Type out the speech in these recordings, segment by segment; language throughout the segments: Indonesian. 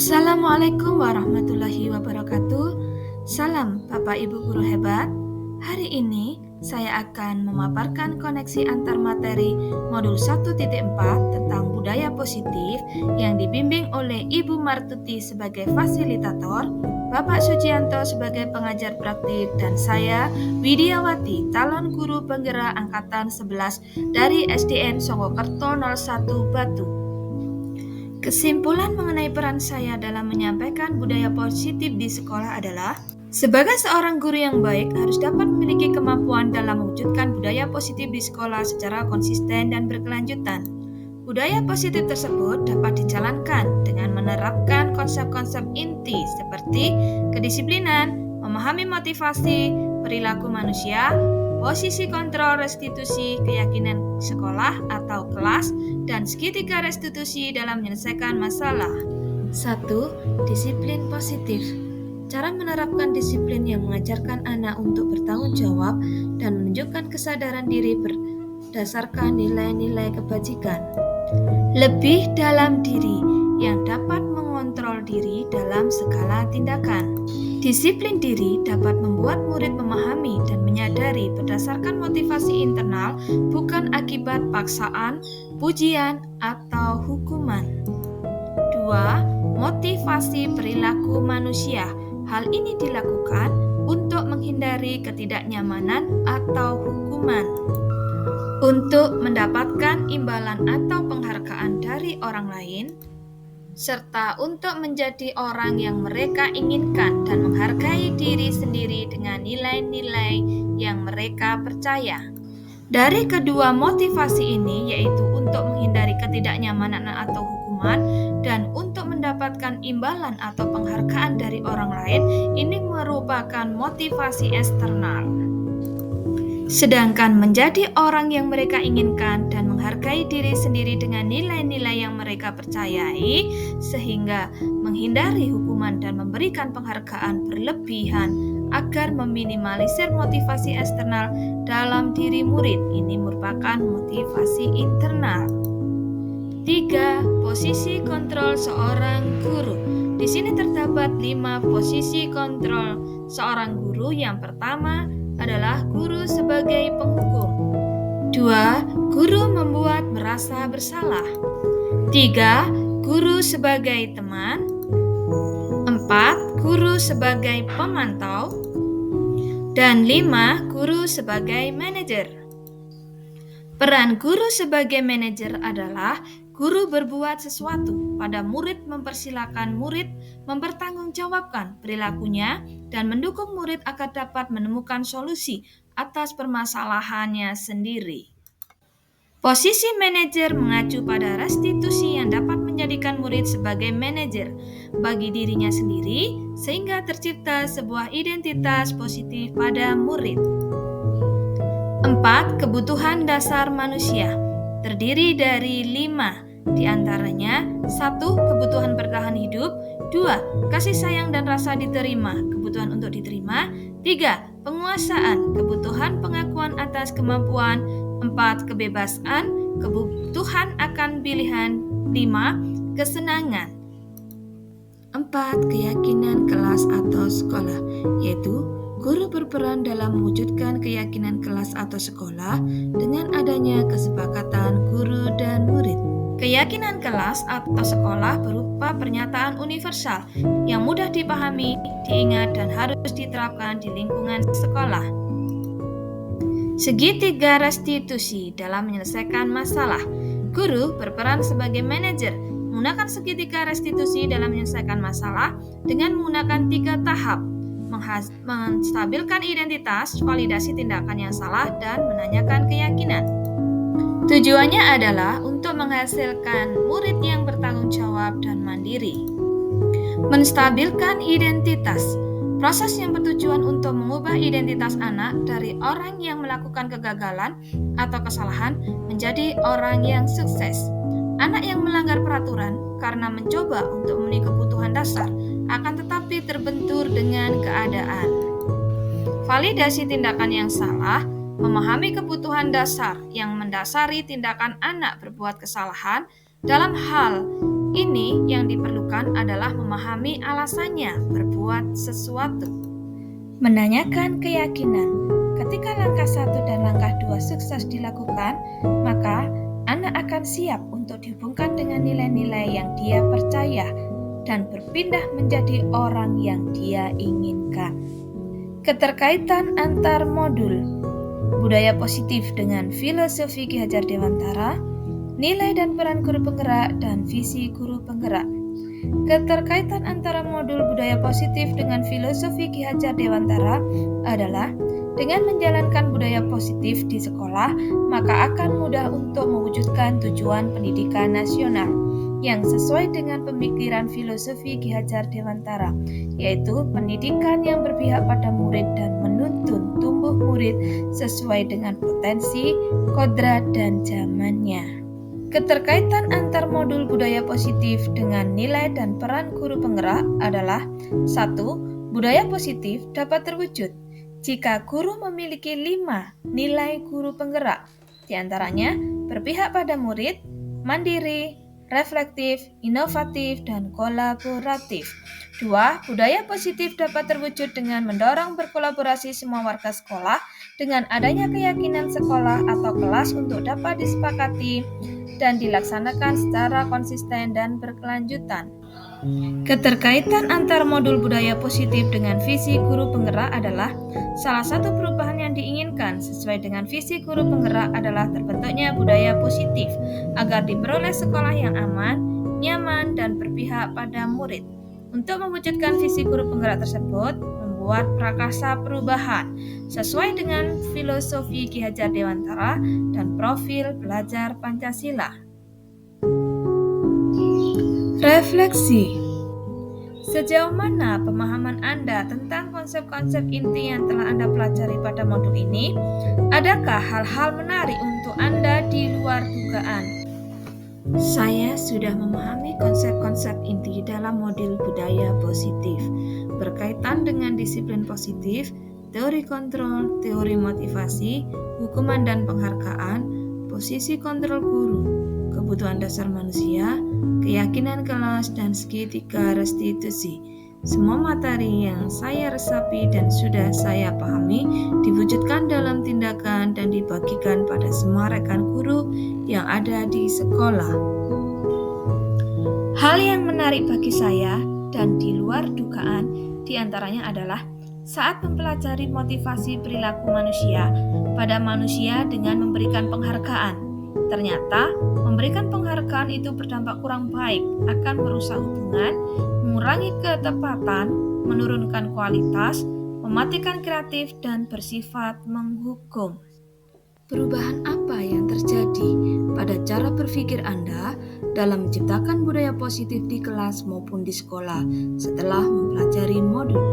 Assalamualaikum warahmatullahi wabarakatuh. Salam Bapak Ibu guru hebat. Hari ini saya akan memaparkan koneksi antar materi modul 1.4 tentang budaya positif yang dibimbing oleh Ibu Martuti sebagai fasilitator, Bapak Sujianto sebagai pengajar praktik, dan saya Widiawati, calon guru penggerak angkatan 11 dari SDN Songgokerto 01 Batu. Kesimpulan mengenai peran saya dalam menyampaikan budaya positif di sekolah adalah, sebagai seorang guru yang baik harus dapat memiliki kemampuan dalam mewujudkan budaya positif di sekolah secara konsisten dan berkelanjutan. Budaya positif tersebut dapat dijalankan dengan menerapkan konsep-konsep inti seperti kedisiplinan, memahami motivasi, perilaku manusia, posisi kontrol restitusi, keyakinan sekolah atau kelas, dan segitiga restitusi dalam menyelesaikan masalah. 1. Disiplin positif. Cara menerapkan disiplin yang mengajarkan anak untuk bertanggung jawab dan menunjukkan kesadaran diri berdasarkan nilai-nilai kebajikan. Lebih dalam diri yang dapat mengontrol diri dalam segala tindakan. Disiplin diri dapat membuat murid memahami dan menyadari berdasarkan motivasi internal, bukan akibat paksaan, pujian, atau hukuman. 2. Motivasi perilaku manusia. Hal ini dilakukan untuk menghindari ketidaknyamanan atau hukuman, untuk mendapatkan imbalan atau penghargaan dari orang lain, serta untuk menjadi orang yang mereka inginkan dan menghargai diri sendiri dengan nilai-nilai yang mereka percaya. Dari kedua motivasi ini, yaitu untuk menghindari ketidaknyamanan atau hukuman dan untuk mendapatkan imbalan atau penghargaan dari orang lain, ini merupakan motivasi eksternal. Sedangkan menjadi orang yang mereka inginkan dan menghargai diri sendiri dengan nilai-nilai yang mereka percayai, sehingga menghindari hukuman dan memberikan penghargaan berlebihan agar meminimalisir motivasi eksternal dalam diri murid. Ini merupakan motivasi internal. 3. Posisi kontrol seorang guru. Di sini terdapat 5 posisi kontrol seorang guru. Yang pertama adalah guru sebagai penghukum. 2. Guru membuat merasa bersalah. 3. Guru sebagai teman. 4. Guru sebagai pemantau. Dan 5. Guru sebagai manajer. Peran guru sebagai manajer adalah guru berbuat sesuatu pada murid, mempersilakan murid mempertanggungjawabkan perilakunya dan mendukung murid agar dapat menemukan solusi atas permasalahannya sendiri. Posisi manajer mengacu pada restitusi yang dapat menjadikan murid sebagai manajer bagi dirinya sendiri, sehingga tercipta sebuah identitas positif pada murid. 4. Kebutuhan dasar manusia terdiri dari 5, diantaranya 1. Kebutuhan bertahan hidup, 2. Kasih sayang dan rasa diterima, kebutuhan untuk diterima, 3. Penguasaan, kebutuhan pengakuan atas kemampuan, 4. Kebebasan, kebutuhan akan pilihan, 5. Kesenangan. 4. Keyakinan kelas atau sekolah, yaitu guru berperan dalam mewujudkan keyakinan kelas atau sekolah dengan adanya kesepakatan guru dan murid. Keyakinan kelas atau sekolah berupa pernyataan universal yang mudah dipahami, diingat, dan harus diterapkan di lingkungan sekolah. Segitiga restitusi dalam menyelesaikan masalah. Guru berperan sebagai manajer, menggunakan segitiga restitusi dalam menyelesaikan masalah dengan menggunakan 3 tahap: menstabilkan identitas, validasi tindakan yang salah, dan menanyakan keyakinan. Tujuannya adalah untuk menghasilkan murid yang bertanggung jawab dan mandiri. Menstabilkan identitas, proses yang bertujuan untuk mengubah identitas anak dari orang yang melakukan kegagalan atau kesalahan menjadi orang yang sukses. Anak yang melanggar peraturan karena mencoba untuk memenuhi kebutuhan dasar akan tetapi terbentur dengan keadaan. Validasi tindakan yang salah, memahami kebutuhan dasar yang mendasari tindakan anak berbuat kesalahan dalam hal Ini yang diperlukan adalah memahami alasannya berbuat sesuatu. Menanyakan keyakinan. Ketika langkah 1 dan langkah 2 sukses dilakukan, maka anak akan siap untuk dihubungkan dengan nilai-nilai yang dia percaya dan berpindah menjadi orang yang dia inginkan. Keterkaitan antar modul. Budaya positif dengan filosofi Ki Hajar Dewantara, nilai dan peran guru penggerak, dan visi guru penggerak. Keterkaitan antara modul budaya positif dengan filosofi Ki Hajar Dewantara adalah dengan menjalankan budaya positif di sekolah, maka akan mudah untuk mewujudkan tujuan pendidikan nasional yang sesuai dengan pemikiran filosofi Ki Hajar Dewantara, yaitu pendidikan yang berpihak pada murid dan menuntun tumbuh murid sesuai dengan potensi, kodrat, dan zamannya. Keterkaitan antar modul budaya positif dengan nilai dan peran guru penggerak adalah 1. Budaya positif dapat terwujud jika guru memiliki 5 nilai guru penggerak, di antaranya berpihak pada murid, mandiri, reflektif, inovatif, dan kolaboratif. 2. Budaya positif dapat terwujud dengan mendorong berkolaborasi semua warga sekolah dengan adanya keyakinan sekolah atau kelas untuk dapat disepakati dan dilaksanakan secara konsisten dan berkelanjutan. Keterkaitan antar modul budaya positif dengan visi guru penggerak adalah salah satu perubahan yang diinginkan sesuai dengan visi guru penggerak adalah terbentuknya budaya positif agar diperoleh sekolah yang aman, nyaman, dan berpihak pada murid. Untuk mewujudkan visi guru penggerak tersebut, membuat prakarsa perubahan sesuai dengan filosofi Ki Hajar Dewantara dan profil belajar Pancasila. Refleksi. Sejauh mana pemahaman Anda tentang konsep-konsep inti yang telah Anda pelajari pada modul ini? Adakah hal-hal menarik untuk Anda di luar dugaan? Saya sudah memahami konsep-konsep inti dalam modul budaya positif berkaitan dengan disiplin positif, teori kontrol, teori motivasi, hukuman dan penghargaan, posisi kontrol guru, kebutuhan dasar manusia, keyakinan kelas, dan segitiga restitusi. Semua materi yang saya resapi dan sudah saya pahami diwujudkan dalam tindakan dan dibagikan pada semua rekan guru yang ada di sekolah. Hal yang menarik bagi saya dan di luar dugaan diantaranya adalah saat mempelajari motivasi perilaku manusia pada manusia dengan memberikan penghargaan. Ternyata, memberikan penghargaan itu berdampak kurang baik, akan merusak hubungan, mengurangi ketepatan, menurunkan kualitas, mematikan kreatif, dan bersifat menghukum. Perubahan apa yang terjadi pada cara berpikir Anda dalam menciptakan budaya positif di kelas maupun di sekolah setelah mempelajari modul?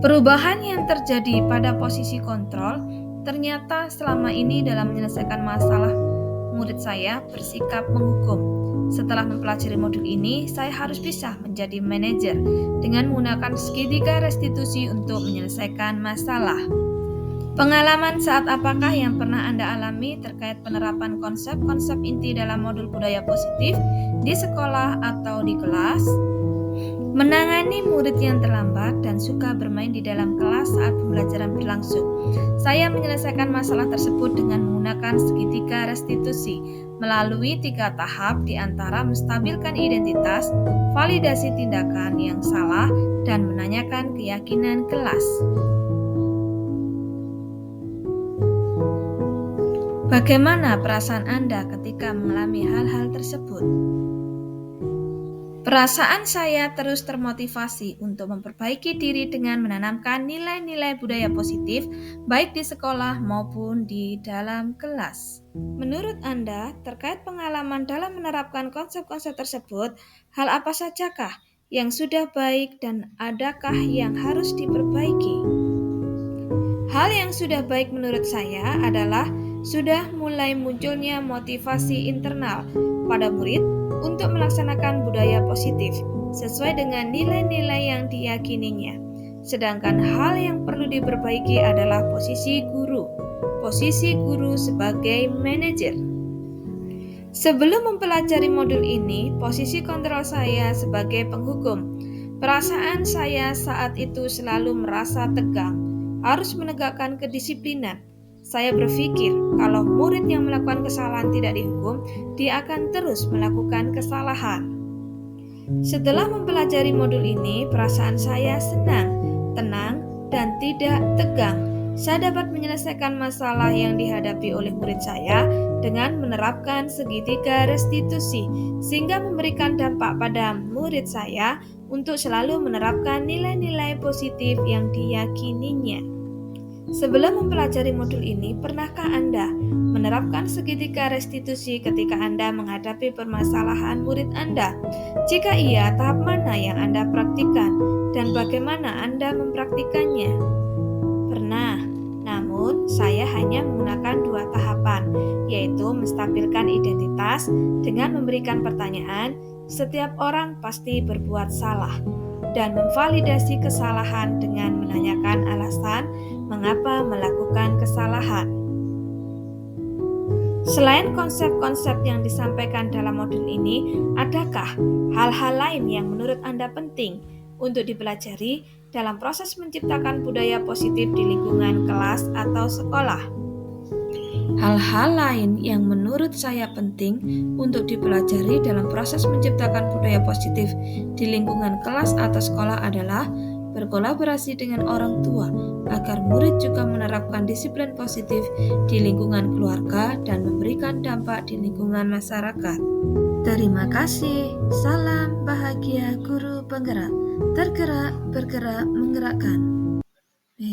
Perubahan yang terjadi pada posisi kontrol ternyata selama ini dalam menyelesaikan masalah murid saya bersikap menghukum. Setelah mempelajari modul ini, saya harus bisa menjadi manajer dengan menggunakan segitiga restitusi untuk menyelesaikan masalah. Pengalaman saat apakah yang pernah Anda alami terkait penerapan konsep-konsep inti dalam modul budaya positif di sekolah atau di kelas? Menangani murid yang terlambat dan suka bermain di dalam kelas saat pembelajaran berlangsung. Saya menyelesaikan masalah tersebut dengan menggunakan segitiga restitusi melalui 3 tahap, di antara menstabilkan identitas, validasi tindakan yang salah, dan menanyakan keyakinan kelas. Bagaimana perasaan Anda ketika mengalami hal-hal tersebut? Perasaan saya terus termotivasi untuk memperbaiki diri dengan menanamkan nilai-nilai budaya positif baik di sekolah maupun di dalam kelas. Menurut Anda, terkait pengalaman dalam menerapkan konsep-konsep tersebut, hal apa sajakah yang sudah baik dan adakah yang harus diperbaiki? Hal yang sudah baik menurut saya adalah sudah mulai munculnya motivasi internal pada murid untuk melaksanakan budaya positif sesuai dengan nilai-nilai yang diyakininya. Sedangkan hal yang perlu diperbaiki adalah posisi guru sebagai manajer. Sebelum mempelajari modul ini, posisi kontrol saya sebagai penghukum. Perasaan saya saat itu selalu merasa tegang, harus menegakkan kedisiplinan. Saya berpikir kalau murid yang melakukan kesalahan tidak dihukum, dia akan terus melakukan kesalahan. Setelah mempelajari modul ini, perasaan saya senang, tenang, dan tidak tegang. Saya dapat menyelesaikan masalah yang dihadapi oleh murid saya dengan menerapkan segitiga restitusi, sehingga memberikan dampak pada murid saya untuk selalu menerapkan nilai-nilai positif yang diyakininya. Sebelum mempelajari modul ini, pernahkah Anda menerapkan segitiga restitusi ketika Anda menghadapi permasalahan murid Anda? Jika iya, tahap mana yang Anda praktikkan dan bagaimana Anda mempraktikannya? Pernah, namun saya hanya menggunakan 2 tahapan, yaitu menstabilkan identitas dengan memberikan pertanyaan, setiap orang pasti berbuat salah, dan memvalidasi kesalahan dengan menanyakan alasan mengapa melakukan kesalahan. Selain konsep-konsep yang disampaikan dalam modul ini, adakah hal-hal lain yang menurut Anda penting untuk dipelajari dalam proses menciptakan budaya positif di lingkungan kelas atau sekolah? Hal-hal lain yang menurut saya penting untuk dipelajari dalam proses menciptakan budaya positif di lingkungan kelas atau sekolah adalah berkolaborasi dengan orang tua agar murid juga menerapkan disiplin positif di lingkungan keluarga dan memberikan dampak di lingkungan masyarakat. Terima kasih. Salam bahagia guru penggerak. Tergerak, bergerak, menggerakkan.